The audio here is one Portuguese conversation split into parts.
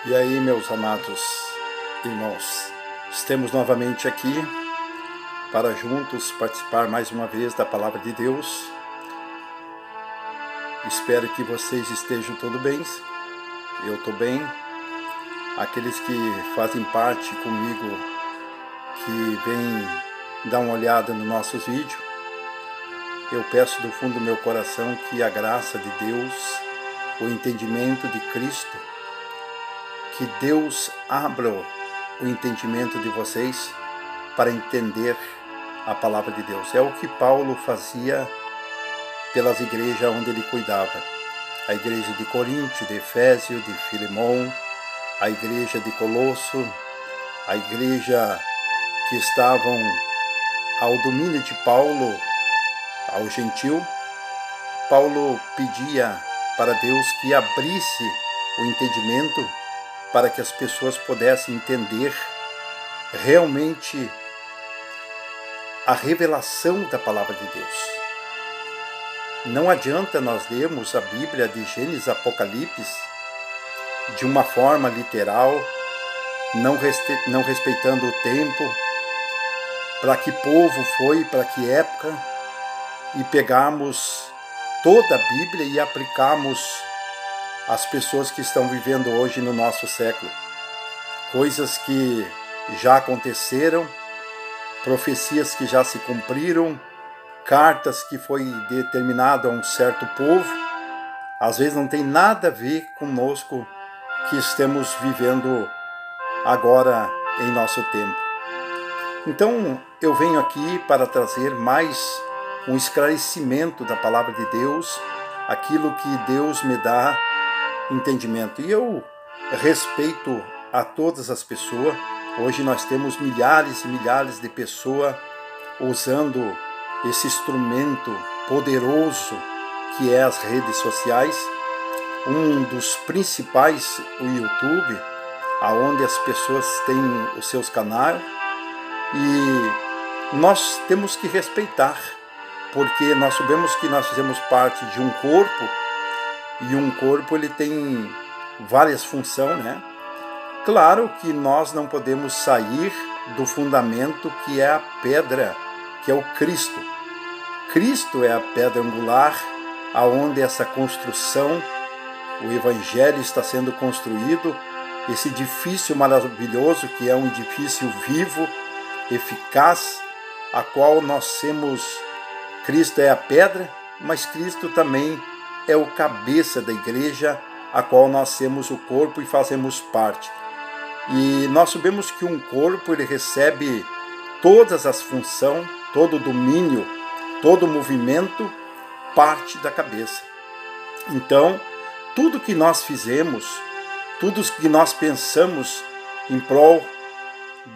E aí, meus amados irmãos, estamos novamente aqui para juntos participar mais uma vez da Palavra de Deus. Espero que vocês estejam todos bem. Eu estou bem. Aqueles que fazem parte comigo, que vêm dar uma olhada nos nossos vídeos, eu peço do fundo do meu coração que a graça de Deus, o entendimento de Cristo, que Deus abra o entendimento de vocês para entender a palavra de Deus. É o que Paulo fazia pelas igrejas onde ele cuidava. A igreja de Corinto, de Efésio, de Filemon, a igreja de Colosso, a igreja que estavam ao domínio de Paulo, ao gentil. Paulo pedia para Deus que abrisse o entendimento para que as pessoas pudessem entender realmente a revelação da palavra de Deus. Não adianta nós lermos a Bíblia de Gênesis a Apocalipse de uma forma literal, não respeitando o tempo, para que povo foi, para que época, e pegarmos toda a Bíblia e aplicarmos às pessoas que estão vivendo hoje no nosso século. Coisas que já aconteceram, profecias que já se cumpriram, cartas que foi determinado a um certo povo, às vezes não tem nada a ver conosco que estamos vivendo agora em nosso tempo. Então eu venho aqui para trazer mais um esclarecimento da palavra de Deus, aquilo que Deus me dá entendimento. E eu respeito a todas as pessoas. Hoje nós temos milhares e milhares de pessoas usando esse instrumento poderoso que é as redes sociais. Um dos principais, o YouTube, aonde as pessoas têm os seus canais, e nós temos que respeitar, porque nós sabemos que nós fazemos parte de um corpo, e um corpo ele tem várias funções, né? Claro que nós não podemos sair do fundamento que é a pedra, que é o Cristo. Cristo é a pedra angular, aonde essa construção, o Evangelho está sendo construído, esse edifício maravilhoso que é um edifício vivo, eficaz, a qual nós temos. Cristo é a pedra, mas Cristo também é o cabeça da igreja, a qual nós temos o corpo e fazemos parte. E nós sabemos que um corpo ele recebe todas as funções, todo o domínio, todo o movimento, parte da cabeça. Então, tudo que nós fizemos, tudo que nós pensamos em prol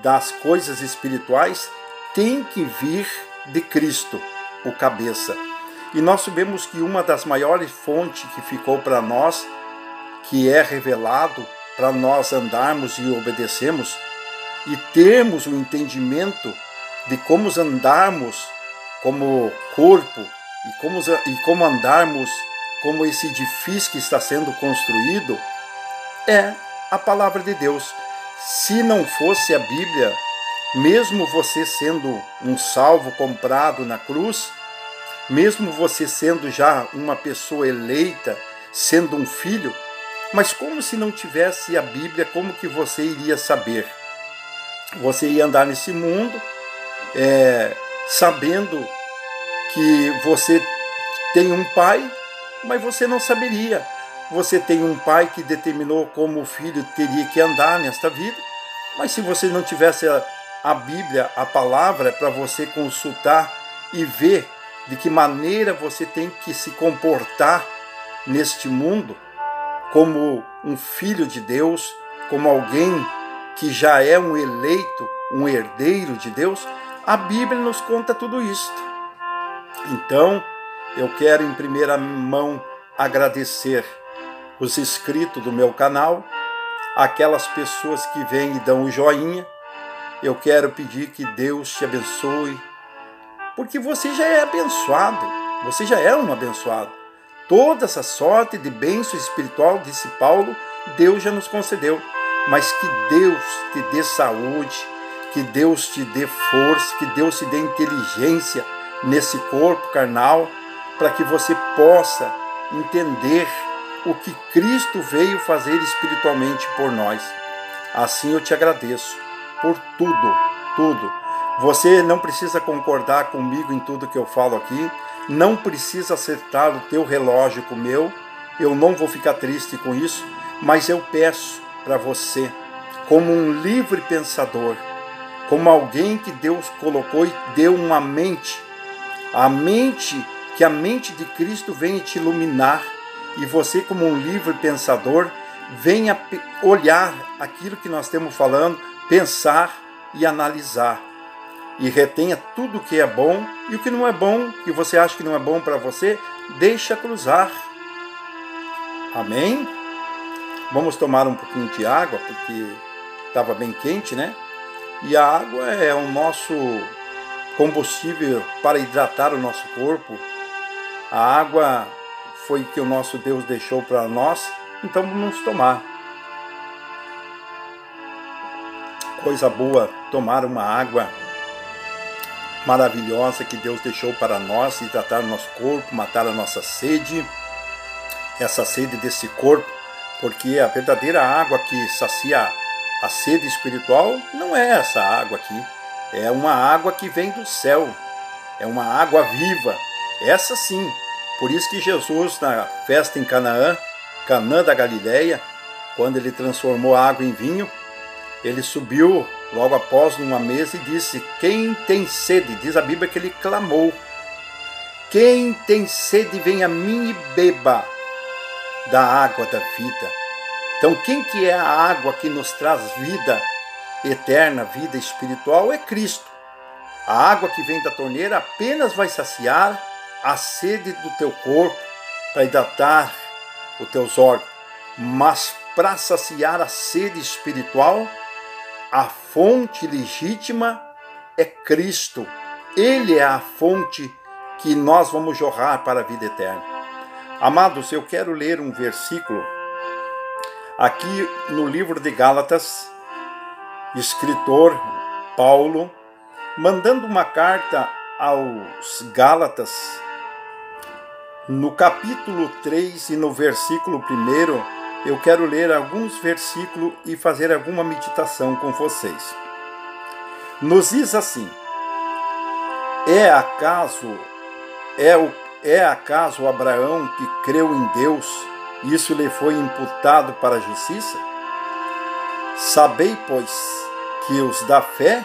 das coisas espirituais, tem que vir de Cristo, o cabeça. E nós sabemos que uma das maiores fontes que ficou para nós, que é revelado para nós andarmos e obedecermos, e termos o entendimento de como andarmos como corpo, e como andarmos como esse edifício que está sendo construído, é a palavra de Deus. Se não fosse a Bíblia, mesmo você sendo um salvo comprado na cruz, mesmo você sendo já uma pessoa eleita, sendo um filho, mas como se não tivesse a Bíblia, como que você iria saber? Você ia andar nesse mundo sabendo que você tem um pai, mas você não saberia. Você tem um pai que determinou como o filho teria que andar nesta vida, mas se você não tivesse a Bíblia, a palavra, para você consultar e ver de que maneira você tem que se comportar neste mundo, como um filho de Deus, como alguém que já é um eleito, um herdeiro de Deus, a Bíblia nos conta tudo isso. Então, eu quero em primeira mão agradecer os inscritos do meu canal, aquelas pessoas que vêm e dão o joinha. Eu quero pedir que Deus te abençoe, porque você já é abençoado, você já é um abençoado. Toda essa sorte de bênção espiritual, disse Paulo, Deus já nos concedeu. Mas que Deus te dê saúde, que Deus te dê força, que Deus te dê inteligência nesse corpo carnal, para que você possa entender o que Cristo veio fazer espiritualmente por nós. Assim eu te agradeço por tudo. Você não precisa concordar comigo em tudo que eu falo aqui, não precisa acertar o teu relógio com o meu, eu não vou ficar triste com isso, mas eu peço para você, como um livre pensador, como alguém que Deus colocou e deu uma mente, que a mente de Cristo venha te iluminar, e você, como um livre pensador, venha olhar aquilo que nós estamos falando, pensar e analisar. E retenha tudo o que é bom, e o que não é bom, que você acha que não é bom para você, deixa cruzar. Amém? Vamos tomar um pouquinho de água, porque estava bem quente, né? E a água é o nosso combustível para hidratar o nosso corpo. A água foi que o nosso Deus deixou para nós, então vamos tomar. Coisa boa tomar uma água maravilhosa que Deus deixou para nós, hidratar o nosso corpo, matar a nossa sede, essa sede desse corpo, porque a verdadeira água que sacia a sede espiritual não é essa água aqui, é uma água que vem do céu, é uma água viva, essa sim. Por isso que Jesus, na festa em Canaã da Galileia, quando ele transformou a água em vinho, ele subiu logo após numa mesa e disse: quem tem sede, diz a Bíblia que ele clamou, quem tem sede vem a mim e beba da água da vida. Então quem que é a água que nos traz vida eterna, vida espiritual? É Cristo. A água que vem da torneira apenas vai saciar a sede do teu corpo, para hidratar os teus órgãos, mas para saciar a sede espiritual, a fonte legítima é Cristo. Ele é a fonte que nós vamos jorrar para a vida eterna. Amados, eu quero ler um versículo aqui no livro de Gálatas, escritor Paulo, mandando uma carta aos Gálatas, no capítulo 3 e no versículo 1, eu quero ler alguns versículos e fazer alguma meditação com vocês. Nos diz assim: é acaso Abraão que creu em Deus, isso lhe foi imputado para a justiça? Sabei, pois, que os da fé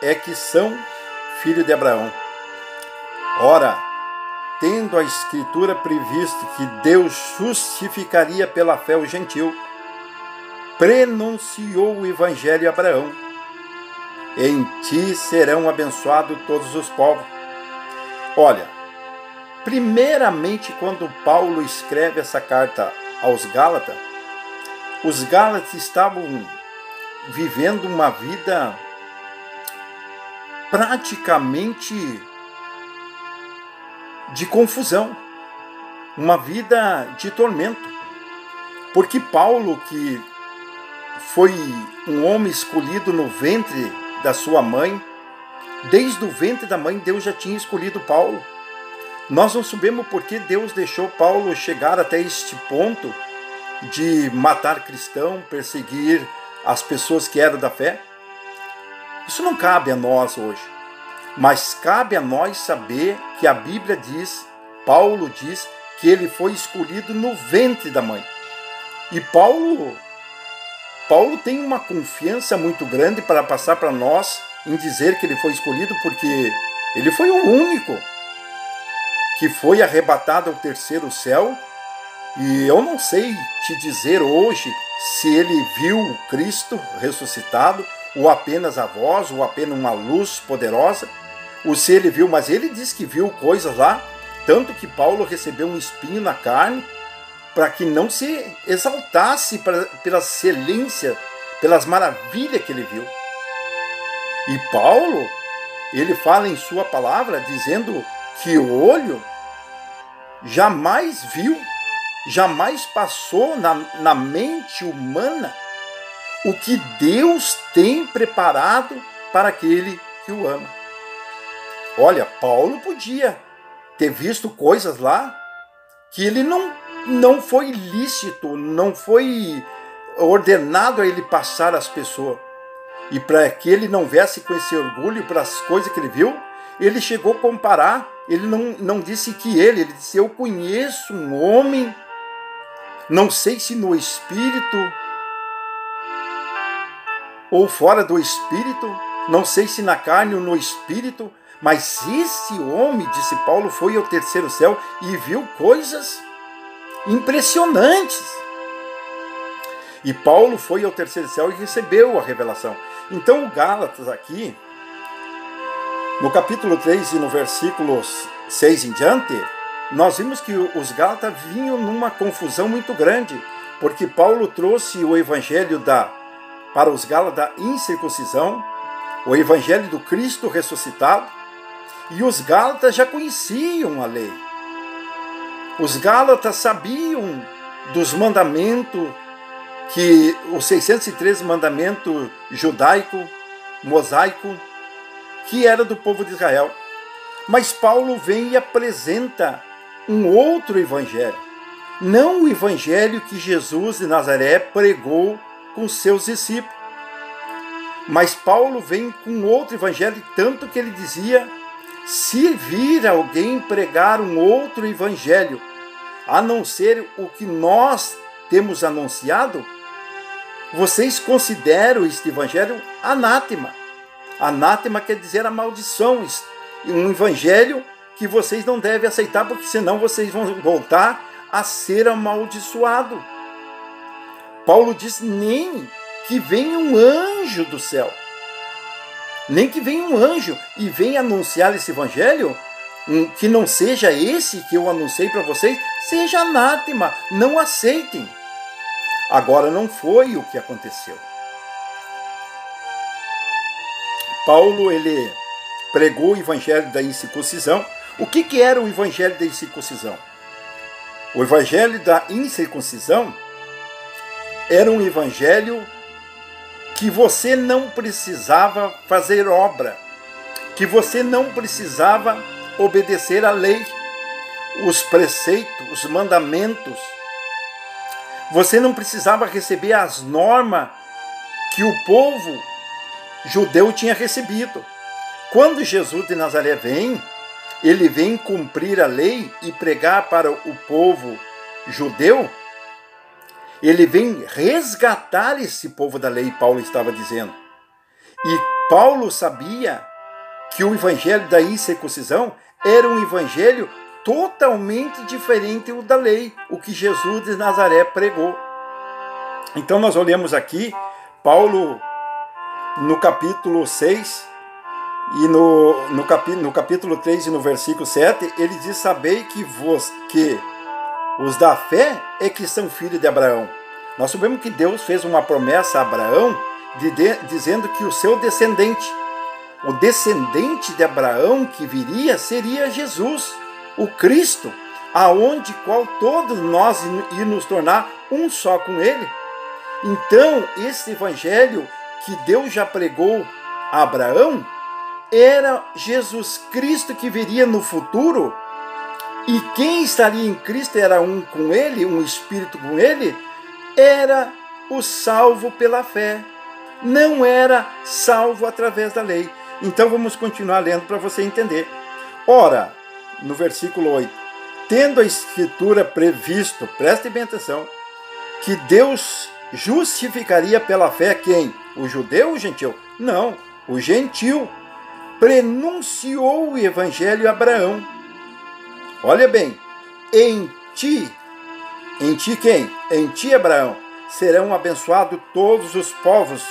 é que são filhos de Abraão. Ora, tendo a Escritura previsto que Deus justificaria pela fé o gentio, prenunciou o Evangelho a Abraão: em ti serão abençoados todos os povos. Olha, primeiramente, quando Paulo escreve essa carta aos Gálatas, os Gálatas estavam vivendo uma vida praticamente de confusão, uma vida de tormento, porque Paulo, que foi um homem escolhido no ventre da sua mãe, desde o ventre da mãe Deus já tinha escolhido Paulo. Nós não sabemos por que Deus deixou Paulo chegar até este ponto de matar cristão, perseguir as pessoas que eram da fé. Isso não cabe a nós hoje, mas cabe a nós saber que a Bíblia diz, Paulo diz, que ele foi escolhido no ventre da mãe. E Paulo tem uma confiança muito grande para passar para nós em dizer que ele foi escolhido, porque ele foi o único que foi arrebatado ao terceiro céu. E eu não sei te dizer hoje se ele viu Cristo ressuscitado, ou apenas a voz, ou apenas uma luz poderosa, ou se ele viu, mas ele disse que viu coisas lá, tanto que Paulo recebeu um espinho na carne, para que não se exaltasse pela excelência, pelas maravilhas que ele viu. E Paulo, ele fala em sua palavra, dizendo que o olho jamais viu jamais passou na mente humana o que Deus tem preparado para aquele que o ama. Olha, Paulo podia ter visto coisas lá que ele não foi lícito, não foi ordenado a ele passar às pessoas. E para que ele não viesse com esse orgulho para as coisas que ele viu, ele chegou a comparar. Ele não disse que ele disse: eu conheço um homem, não sei se no espírito ou fora do espírito, não sei se na carne ou no espírito, mas esse homem, disse Paulo, foi ao terceiro céu e viu coisas impressionantes. E Paulo foi ao terceiro céu e recebeu a revelação. Então o Gálatas aqui, no capítulo 3 e no versículo 6 em diante, nós vimos que os Gálatas vinham numa confusão muito grande, porque Paulo trouxe o evangelho para os Gálatas da incircuncisão, o evangelho do Cristo ressuscitado, e os Gálatas já conheciam a lei. Os Gálatas sabiam dos mandamentos, que os 613 mandamentos judaico, mosaico, que era do povo de Israel. Mas Paulo vem e apresenta um outro evangelho, não o evangelho que Jesus de Nazaré pregou com seus discípulos. Mas Paulo vem com outro evangelho, tanto que ele dizia: se vir alguém pregar um outro evangelho, a não ser o que nós temos anunciado, vocês consideram este evangelho anátema. Anátema quer dizer a maldição, um evangelho que vocês não devem aceitar, porque senão vocês vão voltar a ser amaldiçoados. Paulo diz: nem que venha um anjo do céu, nem que venha um anjo e venha anunciar esse evangelho, que não seja esse que eu anunciei para vocês, seja anátema, não aceitem. Agora não foi o que aconteceu. Paulo, ele pregou o evangelho da incircuncisão. O que era o evangelho da incircuncisão? O evangelho da incircuncisão era um evangelho que você não precisava fazer obra, que você não precisava obedecer à lei, os preceitos, os mandamentos. Você não precisava receber as normas que o povo judeu tinha recebido. Quando Jesus de Nazaré vem, ele vem cumprir a lei e pregar para o povo judeu. Ele vem resgatar esse povo da lei, Paulo estava dizendo. E Paulo sabia que o evangelho da incircuncisão era um evangelho totalmente diferente do da lei, o que Jesus de Nazaré pregou. Então nós olhamos aqui, Paulo no capítulo 6 e no capítulo 3 e no versículo 7, ele diz: sabei que os da fé é que são filhos de Abraão. Nós sabemos que Deus fez uma promessa a Abraão, dizendo que o seu descendente, o descendente de Abraão que viria, seria Jesus, o Cristo, aonde qual todos nós íamos nos tornar um só com ele. Então, esse evangelho que Deus já pregou a Abraão era Jesus Cristo que viria no futuro, e quem estaria em Cristo era um com ele, um espírito com ele, era o salvo pela fé, não era salvo através da lei. Então vamos continuar lendo para você entender. Ora, no versículo 8, tendo a Escritura previsto, preste bem atenção, que Deus justificaria pela fé quem? O judeu ou o gentil? Não, o gentil. Prenunciou o evangelho a Abraão. Olha bem, em ti quem? Em ti, Abraão, serão abençoados todos os povos,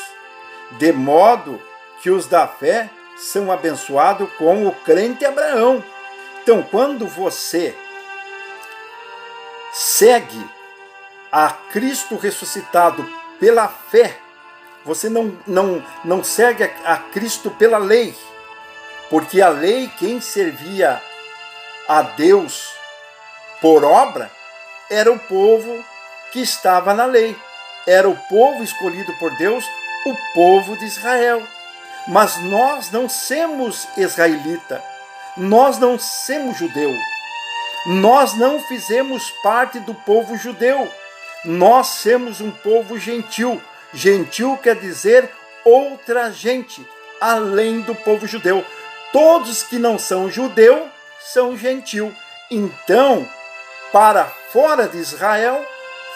de modo que os da fé são abençoados com o crente Abraão. Então, quando você segue a Cristo ressuscitado pela fé, você não segue a Cristo pela lei, porque a lei, quem servia a Deus por obra, era o povo que estava na lei. Era o povo escolhido por Deus, o povo de Israel. Mas nós não somos israelita, nós não somos judeu, nós não fizemos parte do povo judeu, nós somos um povo gentil. Gentil quer dizer outra gente, além do povo judeu. Todos que não são judeu são gentil. Então, para fora de Israel,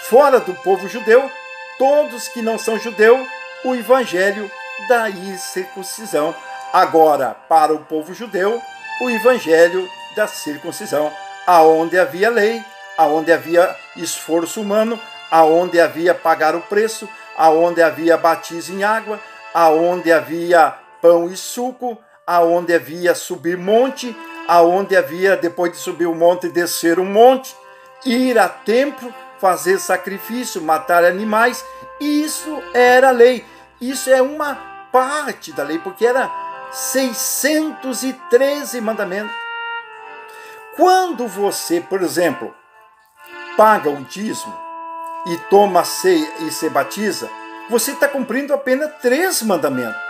fora do povo judeu, todos que não são judeu, o evangelho da incircuncisão. Agora, para o povo judeu, o evangelho da circuncisão, aonde havia lei, aonde havia esforço humano, aonde havia pagar o preço, aonde havia batismo em água, aonde havia pão e suco, aonde havia subir monte, aonde havia, depois de subir o monte, descer o monte, ir a templo, fazer sacrifício, matar animais. Isso era lei. Isso é uma parte da lei, porque era 613 mandamentos. Quando você, por exemplo, paga o dízimo e toma a ceia e se batiza, você está cumprindo apenas 3 mandamentos.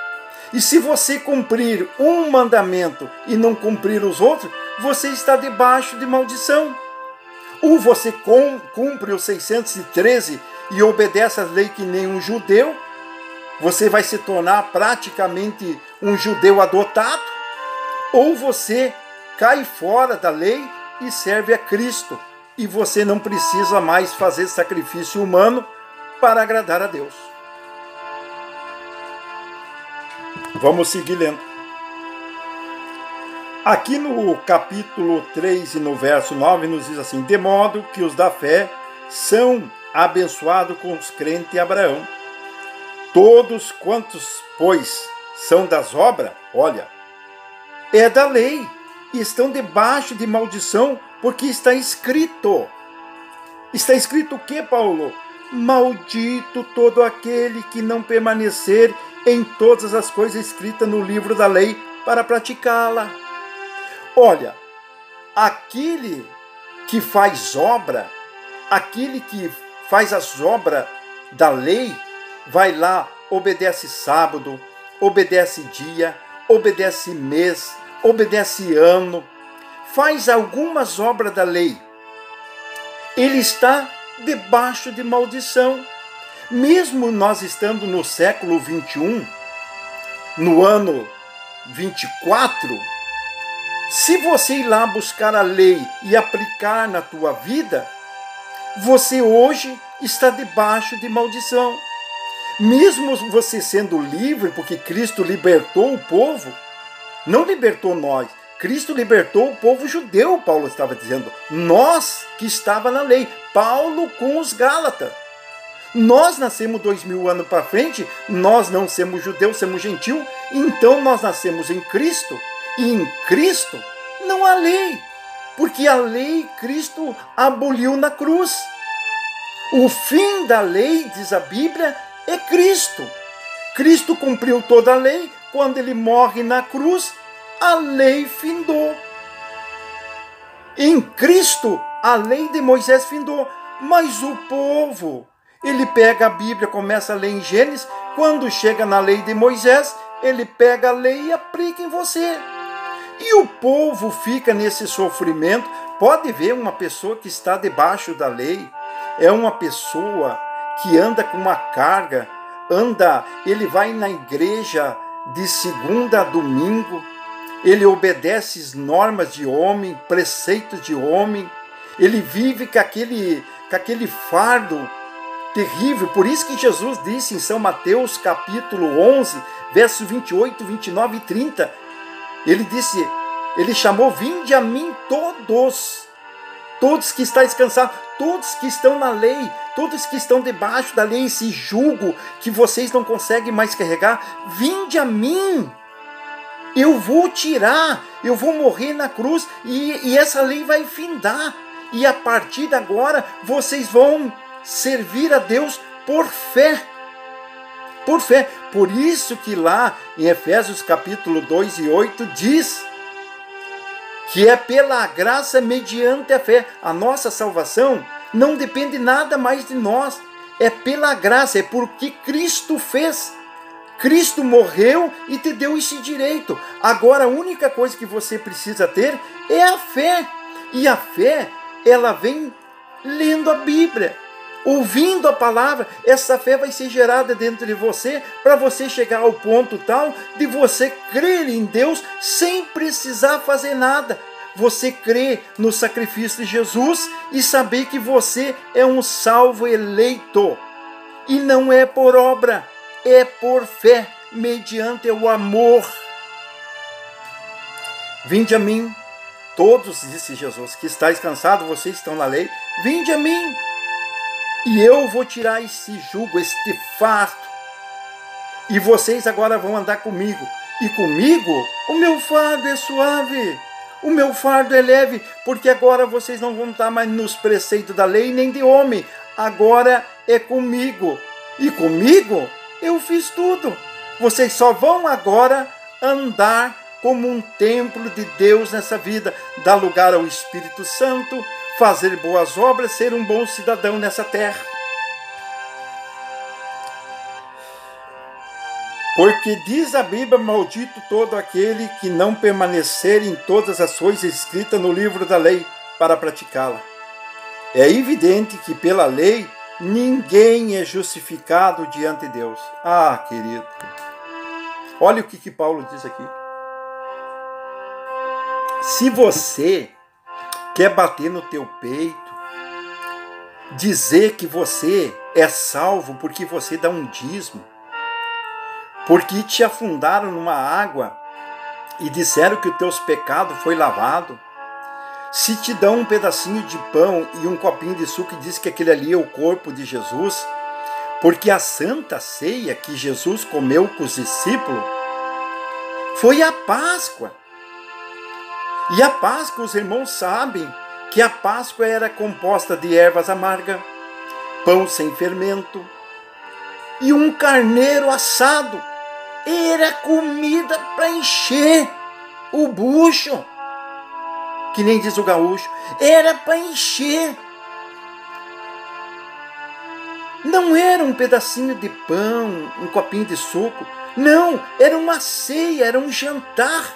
E se você cumprir um mandamento e não cumprir os outros, você está debaixo de maldição. Ou você cumpre os 613 e obedece às leis que nem um judeu, você vai se tornar praticamente um judeu adotado, ou você cai fora da lei e serve a Cristo, e você não precisa mais fazer sacrifício humano para agradar a Deus. Vamos seguir lendo. Aqui no capítulo 3 e no verso 9 nos diz assim: de modo que os da fé são abençoados com os crentes em Abraão. Todos quantos, pois, são das obras, olha, é da lei, e estão debaixo de maldição, porque está escrito. Está escrito o que, Paulo? Maldito todo aquele que não permanecer em todas as coisas escritas no livro da lei para praticá-la. Olha, aquele que faz obra, aquele que faz as obras da lei, vai lá, obedece sábado, obedece dia, obedece mês, obedece ano, faz algumas obras da lei. Ele está debaixo de maldição. Mesmo nós estando no século 21, no ano 24, se você ir lá buscar a lei e aplicar na tua vida, você hoje está debaixo de maldição. Mesmo você sendo livre, porque Cristo libertou o povo, não libertou nós, Cristo libertou o povo judeu, Paulo estava dizendo, nós que estava na lei, Paulo com os Gálatas. Nós nascemos 2000 anos para frente, nós não somos judeus, somos gentil, então nós nascemos em Cristo, e em Cristo não há lei, porque a lei Cristo aboliu na cruz. O fim da lei, diz a Bíblia, é Cristo. Cristo cumpriu toda a lei, quando ele morre na cruz, a lei findou. Em Cristo, a lei de Moisés findou, mas o povo, ele pega a Bíblia, começa a ler em Gênesis, quando chega na lei de Moisés, ele pega a lei e aplica em você. E o povo fica nesse sofrimento. Pode ver uma pessoa que está debaixo da lei, é uma pessoa que anda com uma carga, ele vai na igreja de segunda a domingo, ele obedece as normas de homem, preceitos de homem, ele vive com aquele fardo terrível. Por isso que Jesus disse em São Mateus capítulo 11, versos 28, 29 e 30, ele chamou: vinde a mim todos que estáis cansados, todos que estão na lei, todos que estão debaixo da lei, esse jugo que vocês não conseguem mais carregar, vinde a mim, eu vou tirar, eu vou morrer na cruz, e essa lei vai findar, e a partir de agora vocês vão servir a Deus por fé. Por fé. Por isso que lá em Efésios capítulo 2 e 8 diz que é pela graça mediante a fé. A nossa salvação Não depende nada mais de nós. É pela graça, é porque Cristo fez. Cristo morreu e te deu esse direito. Agora a única coisa que você precisa ter é a fé. E a fé, ela vem lendo a Bíblia, ouvindo a palavra. Essa fé vai ser gerada dentro de você para você chegar ao ponto tal de você crer em Deus sem precisar fazer nada. Você crê no sacrifício de Jesus e saber que você é um salvo eleito. E não é por obra, é por fé, mediante o amor. Vinde a mim, todos, disse Jesus, que estáis cansados, vocês estão na lei, vinde a mim, e eu vou tirar esse jugo, este fardo, e vocês agora vão andar comigo, e comigo o meu fardo é suave, o meu fardo é leve, porque agora vocês não vão estar mais nos preceitos da lei nem de homem, agora é comigo, e comigo eu fiz tudo. Vocês só vão agora andar como um templo de Deus nessa vida, dar lugar ao Espírito Santo, fazer boas obras, ser um bom cidadão nessa terra. Porque diz a Bíblia, maldito todo aquele que não permanecer em todas as coisas escritas no livro da lei para praticá-la. É evidente que pela lei ninguém é justificado diante de Deus. Ah, querido, olha o que Paulo diz aqui. Se você quer bater no teu peito, dizer que você é salvo porque você dá um dízimo, porque te afundaram numa água e disseram que os teus pecados foi lavado, se te dão um pedacinho de pão e um copinho de suco e diz que aquele ali é o corpo de Jesus, porque a santa ceia que Jesus comeu com os discípulos foi a Páscoa. E a Páscoa, os irmãos sabem que a Páscoa era composta de ervas amargas, pão sem fermento e um carneiro assado. Era comida para encher o bucho, que nem diz o gaúcho, era para encher. Não era um pedacinho de pão, um copinho de suco, não, era uma ceia, era um jantar.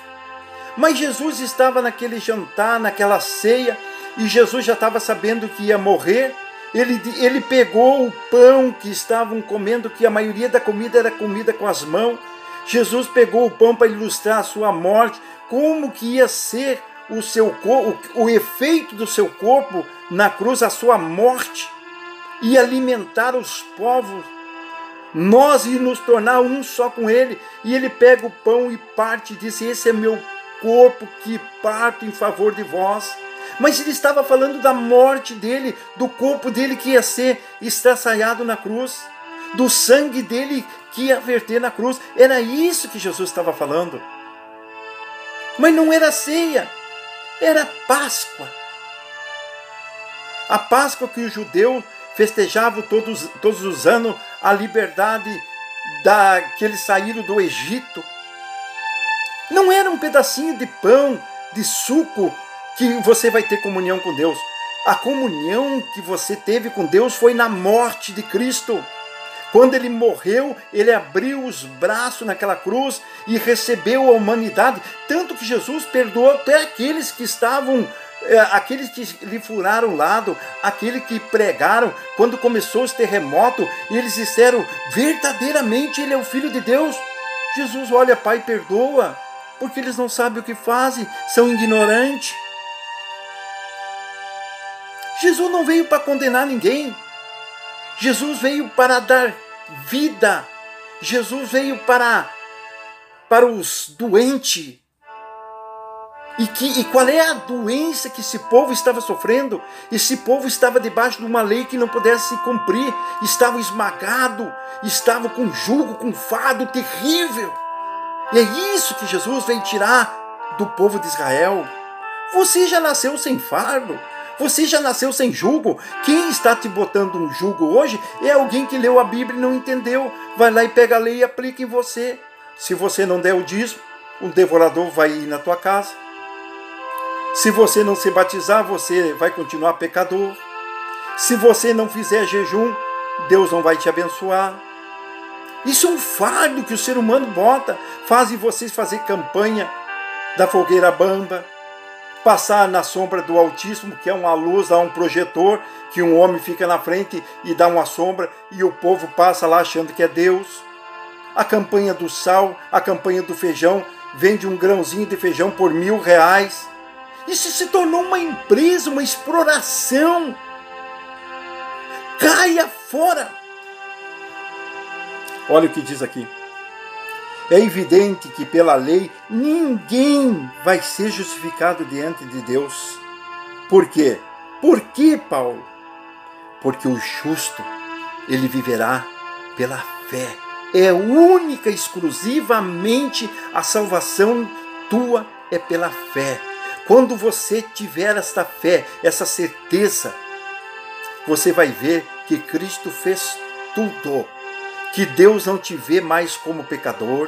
Mas Jesus estava naquele jantar, naquela ceia, e Jesus já estava sabendo que ia morrer. Ele pegou o pão que estavam comendo, que a maioria da comida era comida com as mãos. Jesus pegou o pão para ilustrar a sua morte, como que ia ser o efeito do seu corpo na cruz, a sua morte, e alimentar os povos. Nós ia nos tornar um só com ele. E ele pega o pão e parte e diz: esse é meu corpo que parto em favor de vós. Mas ele estava falando da morte dele, do corpo dele que ia ser estraçalhado na cruz, do sangue dele que ia verter na cruz. Era isso que Jesus estava falando. Mas não era ceia, era Páscoa. A Páscoa que o judeu festejava todos os anos, a liberdade que eles saíram do Egito. Não era um pedacinho de pão, de suco, que você vai ter comunhão com Deus. A comunhão que você teve com Deus foi na morte de Cristo. Quando ele morreu, ele abriu os braços naquela cruz e recebeu a humanidade. Tanto que Jesus perdoou até aqueles que estavam, aqueles que lhe furaram o lado, aqueles que pregaram. Quando começou os terremotos, eles disseram: verdadeiramente ele é o Filho de Deus. Jesus, olha, Pai, perdoa, porque eles não sabem o que fazem, são ignorantes. Jesus não veio para condenar ninguém. Jesus veio para dar vida. Jesus veio para os doentes. E qual é a doença que esse povo estava sofrendo? Esse povo estava debaixo de uma lei que não pudesse se cumprir. Estava esmagado, estava com jugo, com fardo terrível. E é isso que Jesus veio tirar do povo de Israel. Você já nasceu sem fardo. Você já nasceu sem jugo. Quem está te botando um jugo hoje é alguém que leu a Bíblia e não entendeu. Vai lá e pega a lei e aplica em você. Se você não der o dízimo, um devorador vai ir na tua casa. Se você não se batizar, você vai continuar pecador. Se você não fizer jejum, Deus não vai te abençoar. Isso é um fardo que o ser humano bota. Fazem vocês fazer campanha da fogueira bamba, passar na sombra do Altíssimo, que é uma luz, há um projetor, que um homem fica na frente e dá uma sombra, e o povo passa lá achando que é Deus. A campanha do sal, a campanha do feijão, vende um grãozinho de feijão por R$1.000. Isso se tornou uma empresa, uma exploração. Caia fora! Olha o que diz aqui. É evidente que pela lei ninguém vai ser justificado diante de Deus. Por quê? Por quê, Paulo? Porque o justo, ele viverá pela fé. É única, exclusivamente a salvação tua é pela fé. Quando você tiver esta fé, essa certeza, você vai ver que Cristo fez tudo. Que Deus não te vê mais como pecador,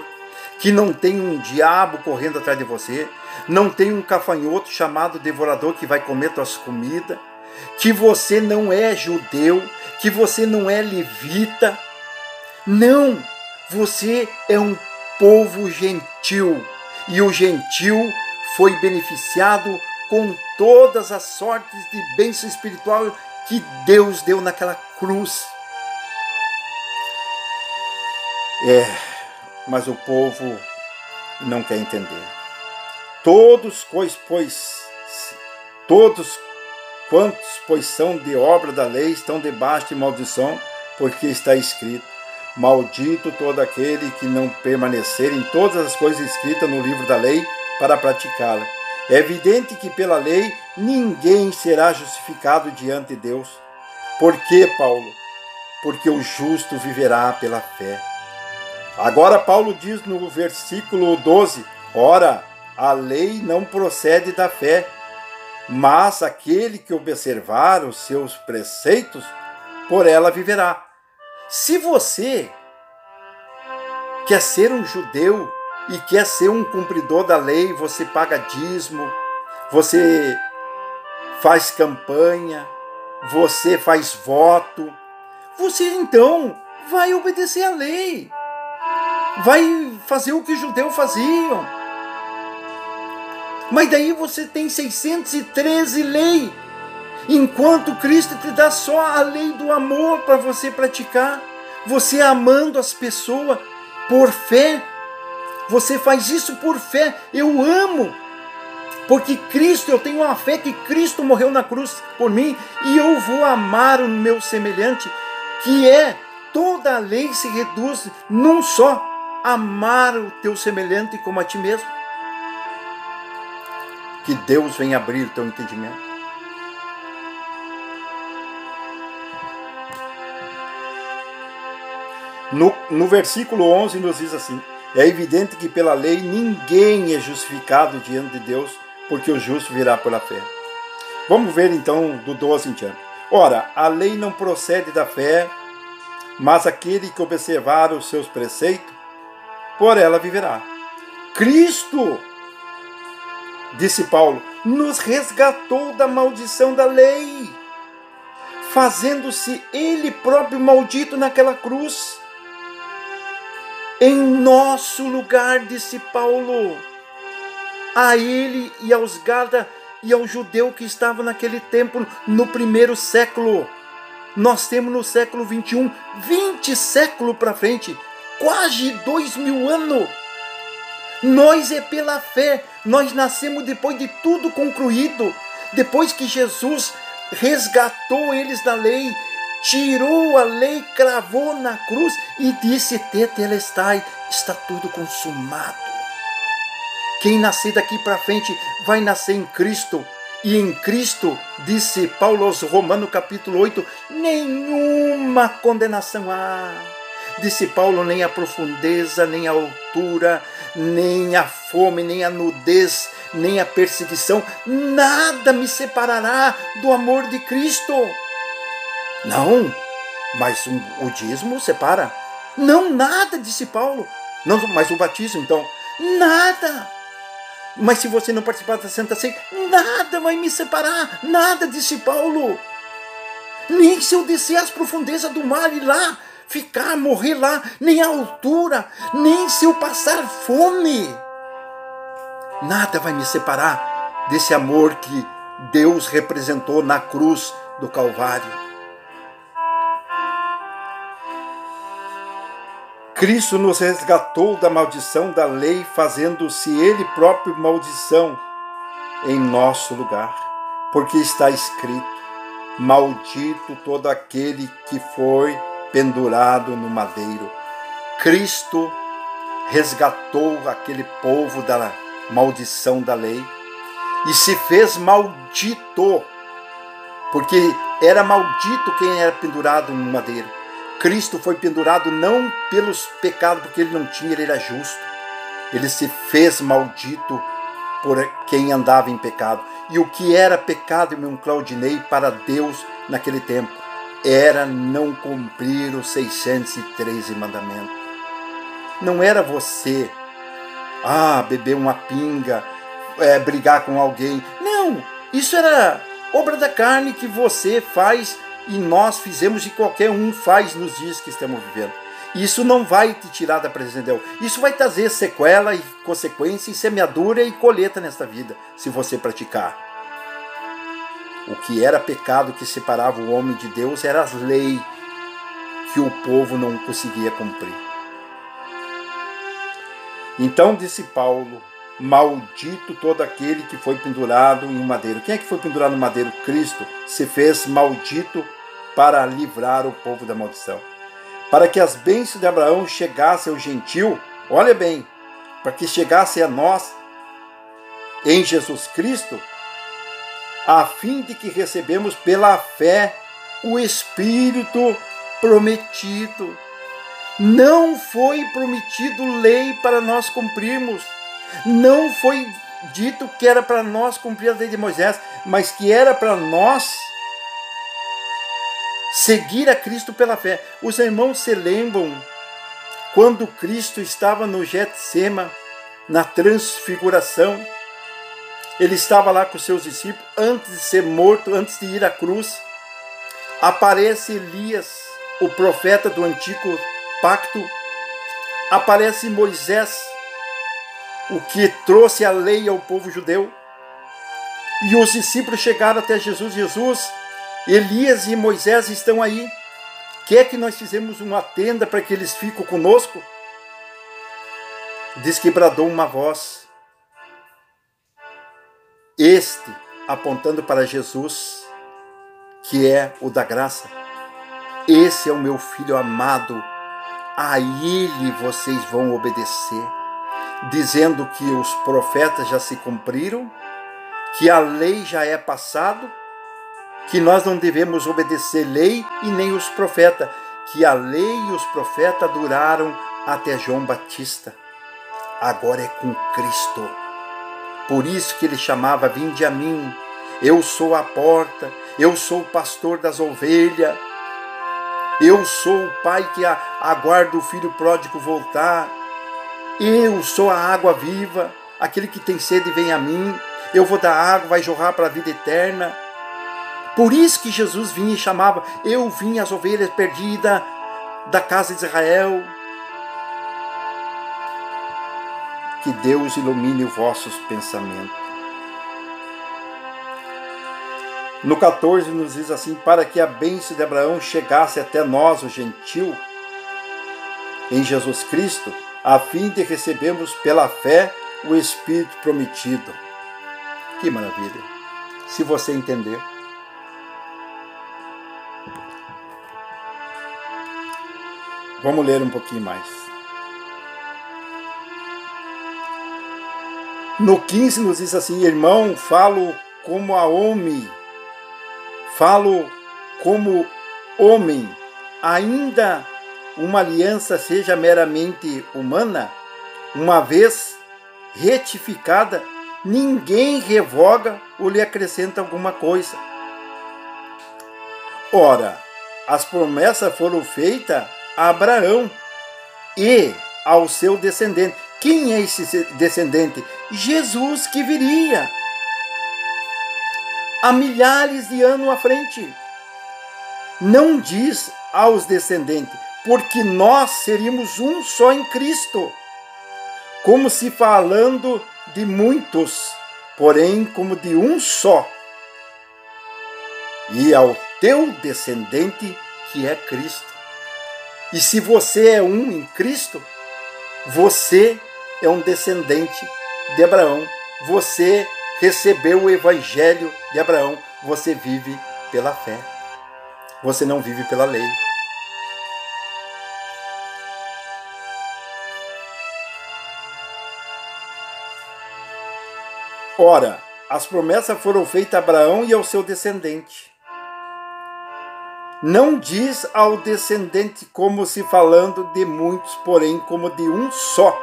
que não tem um diabo correndo atrás de você, não tem um gafanhoto chamado devorador que vai comer tuas comidas, que você não é judeu, que você não é levita. Não, você é um povo gentil, e o gentil foi beneficiado com todas as sortes de bênção espiritual que Deus deu naquela cruz. Mas o povo não quer entender. Todos quantos, pois são de obra da lei, estão debaixo de maldição, porque está escrito: maldito todo aquele que não permanecer em todas as coisas escritas no livro da lei para praticá-la. É evidente que pela lei ninguém será justificado diante de Deus. Por quê, Paulo? Porque o justo viverá pela fé. Agora Paulo diz no versículo 12, ora, a lei não procede da fé, mas aquele que observar os seus preceitos, por ela viverá. Se você quer ser um judeu e quer ser um cumpridor da lei, você paga dízimo, você faz campanha, você faz voto, você então vai obedecer à lei. Vai fazer o que os judeus faziam. Mas daí você tem 613 leis, enquanto Cristo te dá só a lei do amor para você praticar. Você amando as pessoas por fé. Você faz isso por fé. Eu amo, porque Cristo, eu tenho uma fé que Cristo morreu na cruz por mim, e eu vou amar o meu semelhante, que é, toda a lei se reduz num só: amar o teu semelhante como a ti mesmo. Que Deus venha abrir o teu entendimento. No versículo 11 nos diz assim: é evidente que pela lei ninguém é justificado diante de Deus, porque o justo virá pela fé. Vamos ver então do 12 em diante. Ora, a lei não procede da fé, mas aquele que observar os seus preceitos, por ela viverá. Cristo, disse Paulo, nos resgatou da maldição da lei, fazendo-se ele próprio maldito naquela cruz. Em nosso lugar, disse Paulo, a ele e aos Gálatas e ao judeu que estava naquele tempo no primeiro século. Nós temos no século 21, 20 séculos para frente, quase 2000 anos. Nós é pela fé, nós nascemos depois de tudo concluído, depois que Jesus resgatou eles da lei, tirou a lei, cravou na cruz e disse: tetelestai, está tudo consumado. Quem nascer daqui para frente vai nascer em Cristo, e em Cristo, disse Paulo aos Romanos capítulo 8, nenhuma condenação há. Disse Paulo, nem a profundeza, nem a altura, nem a fome, nem a nudez, nem a perseguição, nada me separará do amor de Cristo. Não, mas o dízimo separa. Não, nada, disse Paulo. Não, mas o batismo, então, nada. Mas se você não participar da Santa Ceia, nada vai me separar, nada, disse Paulo. Nem se eu descer às profundezas do mar e lá ficar, morrer lá, nem a altura, nem se eu passar fome. Nada vai me separar desse amor que Deus representou na cruz do Calvário. Cristo nos resgatou da maldição da lei, fazendo-se Ele próprio maldição em nosso lugar. Porque está escrito: maldito todo aquele que foi pendurado no madeiro. Cristo resgatou aquele povo da maldição da lei e se fez maldito, porque era maldito quem era pendurado no madeiro. Cristo foi pendurado não pelos pecados, porque ele não tinha, ele era justo. Ele se fez maldito por quem andava em pecado. E o que era pecado, irmão Claudinei, para Deus naquele tempo, era não cumprir os 613 mandamentos. Não era você, beber uma pinga, brigar com alguém. Não, isso era obra da carne que você faz e nós fizemos e qualquer um faz nos dias que estamos vivendo. Isso não vai te tirar da presença de Deus. Isso vai trazer sequela e consequência e semeadura e colheita nesta vida, se você praticar. O que era pecado que separava o homem de Deus era as leis que o povo não conseguia cumprir. Então disse Paulo: maldito todo aquele que foi pendurado em um madeiro. Quem é que foi pendurado no madeiro? Cristo se fez maldito para livrar o povo da maldição. Para que as bênçãos de Abraão chegassem ao gentil, olha bem, para que chegasse a nós em Jesus Cristo, a fim de que recebemos pela fé o Espírito prometido. Não foi prometido lei para nós cumprirmos. Não foi dito que era para nós cumprir a lei de Moisés, mas que era para nós seguir a Cristo pela fé. Os irmãos se lembram quando Cristo estava no Getsema, na transfiguração. Ele estava lá com seus discípulos, antes de ser morto, antes de ir à cruz. Aparece Elias, o profeta do antigo pacto. Aparece Moisés, o que trouxe a lei ao povo judeu. E os discípulos chegaram até Jesus. Jesus, Elias e Moisés estão aí. Quer que nós fizemos uma tenda para que eles fiquem conosco? Diz que bradou uma voz. Este, apontando para Jesus, que é o da graça. Esse é o meu filho amado, a ele vocês vão obedecer. Dizendo que os profetas já se cumpriram, que a lei já é passado, que nós não devemos obedecer lei e nem os profetas, que a lei e os profetas duraram até João Batista. Agora é com Cristo. Por isso que ele chamava: vinde a mim, eu sou a porta, eu sou o pastor das ovelhas, eu sou o pai que aguarda o filho pródigo voltar, eu sou a água viva, aquele que tem sede vem a mim, eu vou dar água, vai jorrar para a vida eterna. Por isso que Jesus vinha e chamava: eu vim as ovelhas perdidas da casa de Israel. Que Deus ilumine os vossos pensamentos. No 14 nos diz assim: para que a bênção de Abraão chegasse até nós, o gentil, em Jesus Cristo, a fim de recebermos pela fé o Espírito prometido. Que maravilha! Se você entender. Vamos ler um pouquinho mais. No 15 nos diz assim: irmão, falo como homem, ainda uma aliança seja meramente humana, uma vez retificada, ninguém revoga ou lhe acrescenta alguma coisa. Ora, as promessas foram feitas a Abraão e ao seu descendente. Quem é esse descendente? Jesus, que viria há milhares de anos à frente. não diz aos descendentes, porque nós seríamos um só em Cristo, como se falando de muitos, porém como de um só, e ao teu descendente, que é Cristo. E se você é um em Cristo, você é um descendente de Abraão, você recebeu o evangelho de Abraão, você vive pela fé, você não vive pela lei. Ora, as promessas foram feitas a Abraão e ao seu descendente. Não diz ao descendente como se falando de muitos, porém como de um só,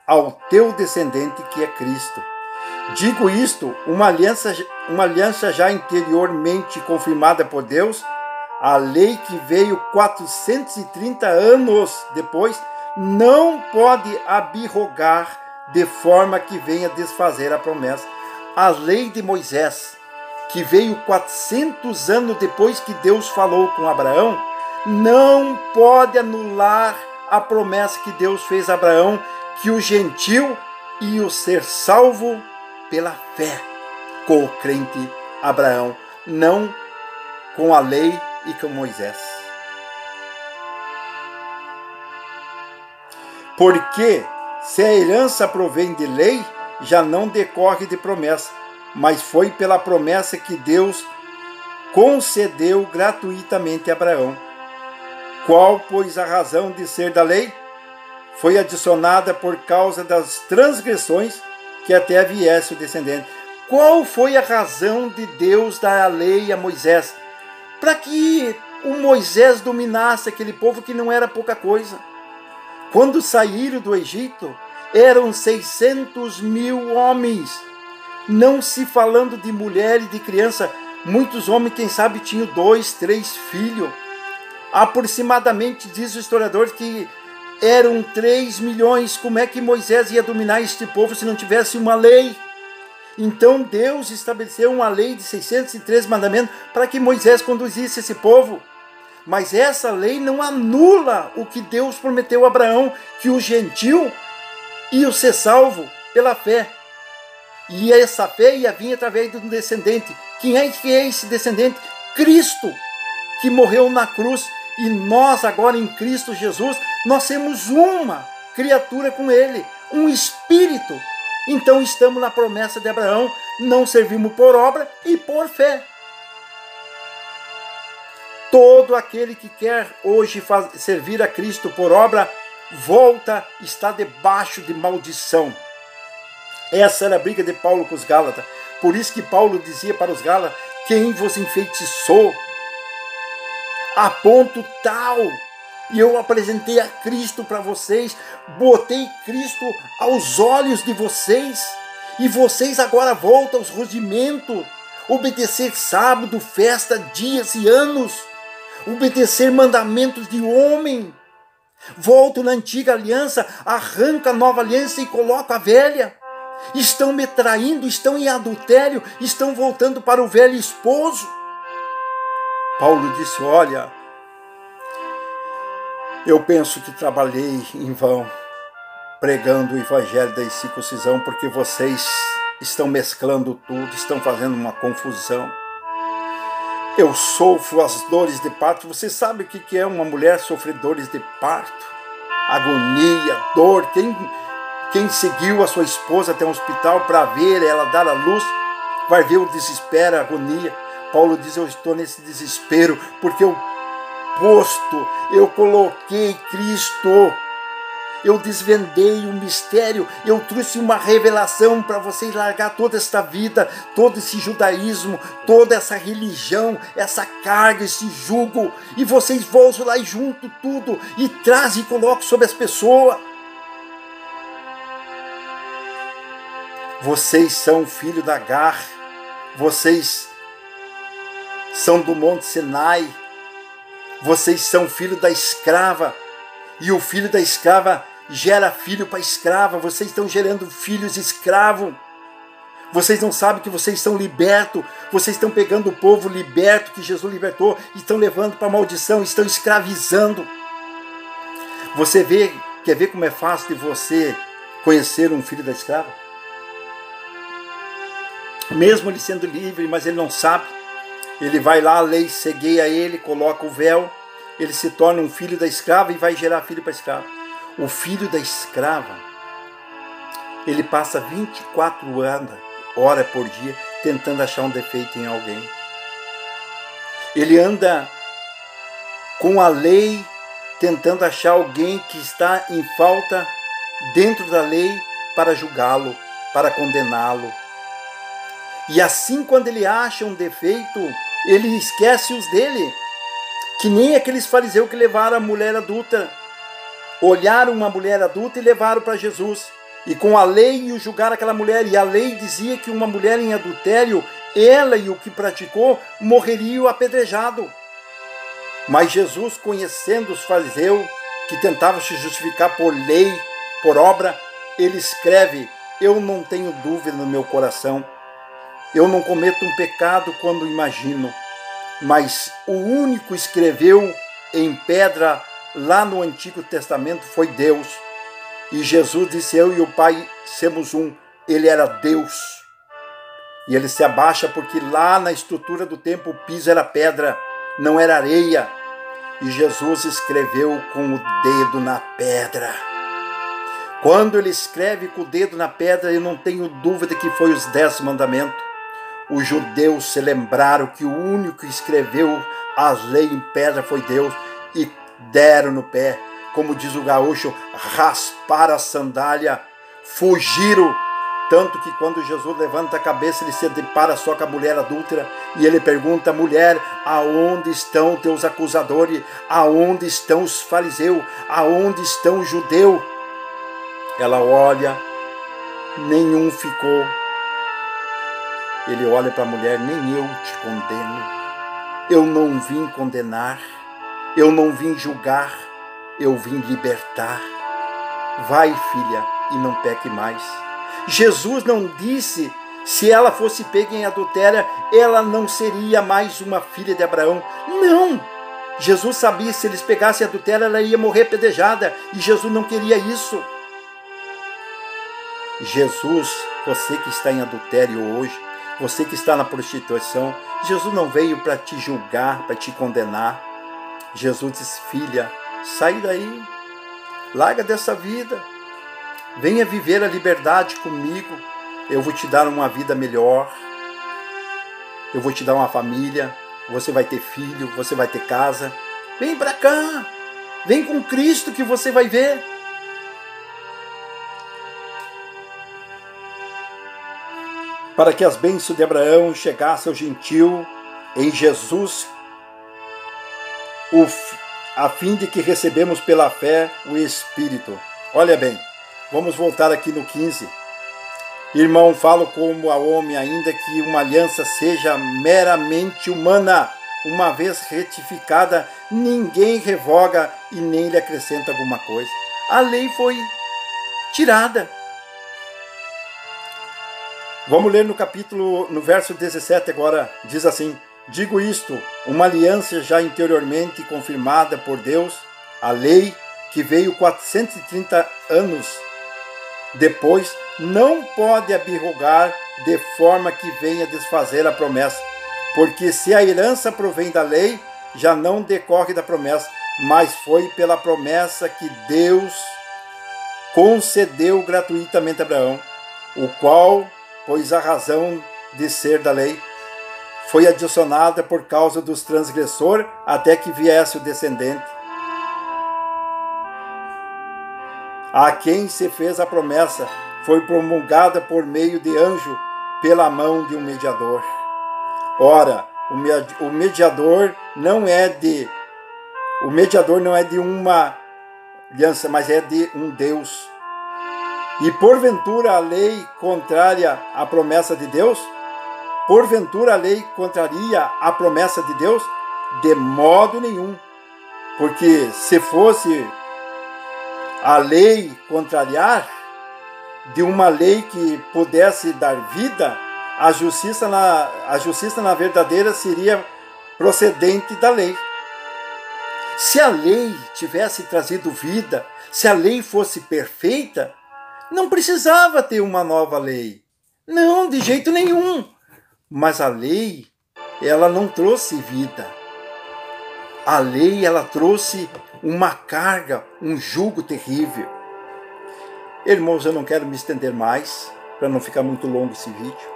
ao teu descendente, que é Cristo. Digo isto, uma aliança já anteriormente confirmada por Deus, a lei que veio 430 anos depois, não pode abrogar de forma que venha desfazer a promessa. A lei de Moisés, que veio 400 anos depois que Deus falou com Abraão, não pode anular a promessa que Deus fez a Abraão, que o gentil ia ser salvo pela fé, com o crente Abraão, não com a lei e com Moisés. Porque se a herança provém de lei, já não decorre de promessa, mas foi pela promessa que Deus concedeu gratuitamente a Abraão. Qual, pois, a razão de ser da lei? Foi adicionada por causa das transgressões, que até viesse o descendente. Qual foi a razão de Deus dar a lei a Moisés? Para que o Moisés dominasse aquele povo, que não era pouca coisa. Quando saíram do Egito, eram 600 mil homens, não se falando de mulher e de criança. Muitos homens, quem sabe, tinham 2, 3 filhos. Aproximadamente, diz o historiador, que eram 3 milhões. Como é que Moisés ia dominar este povo se não tivesse uma lei? Então Deus estabeleceu uma lei de 603 mandamentos para que Moisés conduzisse esse povo. Mas essa lei não anula o que Deus prometeu a Abraão, que o gentil ia ser salvo pela fé. E essa fé ia vir através de um descendente. Quem é que é esse descendente? Cristo, que morreu na cruz. E nós agora em Cristo Jesus, nós temos uma criatura com Ele, um Espírito. Então estamos na promessa de Abraão, não servimos por obra e por fé. Todo aquele que quer hoje servir a Cristo por obra, volta, está debaixo de maldição. Essa era a briga de Paulo com os Gálatas. Por isso que Paulo dizia para os Gálatas: quem vos enfeitiçou a ponto tal, e eu apresentei a Cristo para vocês, botei Cristo aos olhos de vocês, e vocês agora voltam aos rudimentos, obedecer sábado, festa, dias e anos, obedecer mandamentos de homem. Volto na antiga aliança, arranca a nova aliança e coloca a velha. Estão me traindo, estão em adultério, estão voltando para o velho esposo. Paulo disse: olha, eu penso que trabalhei em vão pregando o evangelho da circuncisão, porque vocês estão mesclando tudo, estão fazendo uma confusão. Eu sofro as dores de parto. Você sabe o que é uma mulher sofrer dores de parto? Agonia, dor. Quem seguiu a sua esposa até o hospital para ver ela dar a luz, vai ver o desespero, a agonia. Paulo diz: eu estou nesse desespero, porque eu coloquei Cristo, eu desvendei o mistério, eu trouxe uma revelação para vocês largar toda esta vida, todo esse judaísmo, toda essa religião, essa carga, esse jugo, e vocês voltam lá e juntam tudo, e trazem e colocam sobre as pessoas. Vocês são filho da Agar, vocês são do Monte Sinai, vocês são filho da escrava, e o filho da escrava gera filho para escrava. Vocês estão gerando filhos escravos. Vocês não sabem que vocês estão libertos, vocês estão pegando o povo liberto, que Jesus libertou, e estão levando para a maldição, estão escravizando. Você quer ver como é fácil de você conhecer um filho da escrava? Mesmo ele sendo livre, mas ele não sabe. Ele vai lá, a lei cegueia ele, coloca o véu, ele se torna um filho da escrava e vai gerar filho para escrava. O filho da escrava, ele passa 24 horas por dia tentando achar um defeito em alguém. Ele anda com a lei tentando achar alguém que está em falta dentro da lei para julgá-lo, para condená-lo. E assim, quando ele acha um defeito, ele esquece os dele. Que nem aqueles fariseus que levaram a mulher adulta. Olharam uma mulher adulta e levaram para Jesus. E com a lei o julgaram aquela mulher. E a lei dizia que uma mulher em adultério, ela e o que praticou, morreriam apedrejado. Mas Jesus, conhecendo os fariseus, que tentavam se justificar por lei, por obra, ele escreve: eu não tenho dúvida no meu coração. Eu não cometo um pecado quando imagino, mas o único que escreveu em pedra lá no Antigo Testamento foi Deus. E Jesus disse: eu e o Pai somos um. Ele era Deus. E ele se abaixa porque lá na estrutura do templo o piso era pedra, não era areia. E Jesus escreveu com o dedo na pedra. Quando ele escreve com o dedo na pedra, eu não tenho dúvida que foi os 10 mandamentos. Os judeus se lembraram que o único que escreveu as leis em pedra foi Deus e deram no pé. Como diz o gaúcho, rasparam a sandália, fugiram. Tanto que quando Jesus levanta a cabeça, ele se depara só com a mulher adúltera e ele pergunta: mulher, aonde estão teus acusadores? Aonde estão os fariseus? Aonde estão os judeus? Ela olha, nenhum ficou. Ele olha para a mulher: nem eu te condeno. Eu não vim condenar, eu não vim julgar, eu vim libertar. Vai, filha, e não peque mais. Jesus não disse se ela fosse pega em adultério, ela não seria mais uma filha de Abraão. Não! Jesus sabia que se eles pegassem adultério, ela ia morrer apedrejada. E Jesus não queria isso. Jesus, você que está em adultério hoje, você que está na prostituição, Jesus não veio para te julgar, para te condenar. Jesus diz: filha, sai daí, larga dessa vida, venha viver a liberdade comigo, eu vou te dar uma vida melhor, eu vou te dar uma família, você vai ter filho, você vai ter casa, vem para cá, vem com Cristo que você vai ver. Para que as bênçãos de Abraão chegassem ao gentil em Jesus, a fim de que recebemos pela fé o Espírito. Olha bem, vamos voltar aqui no 15. Irmão, falo como a homem, ainda que uma aliança seja meramente humana, uma vez retificada, ninguém revoga e nem lhe acrescenta alguma coisa. A lei foi tirada. Vamos ler no verso 17 agora, diz assim: digo isto, uma aliança já anteriormente confirmada por Deus, a lei que veio 430 anos depois, não pode abrogar de forma que venha desfazer a promessa, porque se a herança provém da lei, já não decorre da promessa, mas foi pela promessa que Deus concedeu gratuitamente a Abraão, o qual, pois a razão de ser da lei, foi adicionada por causa dos transgressores, até que viesse o descendente, a quem se fez a promessa, foi promulgada por meio de anjo, pela mão de um mediador. Ora, o mediador não é de uma aliança, mas é de um Deus. E porventura a lei contrária à promessa de Deus? Porventura a lei contraria a promessa de Deus? De modo nenhum. Porque se fosse a lei contrariar, de uma lei que pudesse dar vida, a justiça na verdadeira seria procedente da lei. Se a lei tivesse trazido vida, se a lei fosse perfeita, não precisava ter uma nova lei. Não, de jeito nenhum. Mas a lei, ela não trouxe vida. A lei, ela trouxe uma carga, um jugo terrível. Irmãos, eu não quero me estender mais, para não ficar muito longo esse vídeo,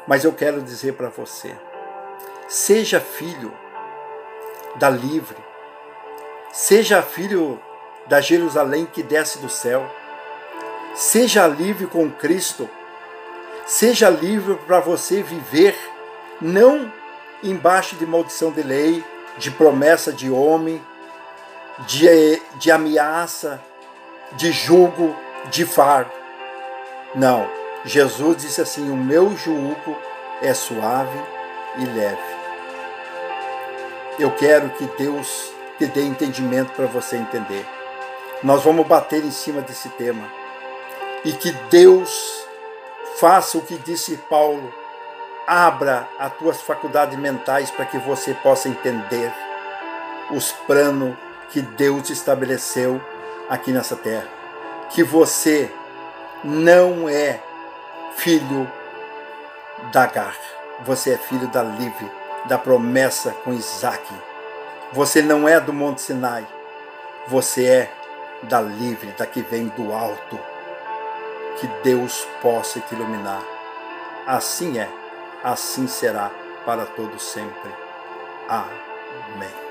mas eu quero dizer para você, seja filho da livre, seja filho da Jerusalém que desce do céu, seja livre com Cristo, seja livre para você viver, não embaixo de maldição de lei, de promessa de homem, de ameaça, de jugo, de fardo. Não, Jesus disse assim, o meu jugo é suave e leve. Eu quero que Deus te dê entendimento para você entender. Nós vamos bater em cima desse tema. E que Deus faça o que disse Paulo, abra as tuas faculdades mentais para que você possa entender os planos que Deus estabeleceu aqui nessa terra. Que você não é filho da Agar, você é filho da livre, da promessa com Isaac. Você não é do Monte Sinai, você é da livre, da que vem do alto. Que Deus possa te iluminar. Assim é, assim será para todo sempre. Amém.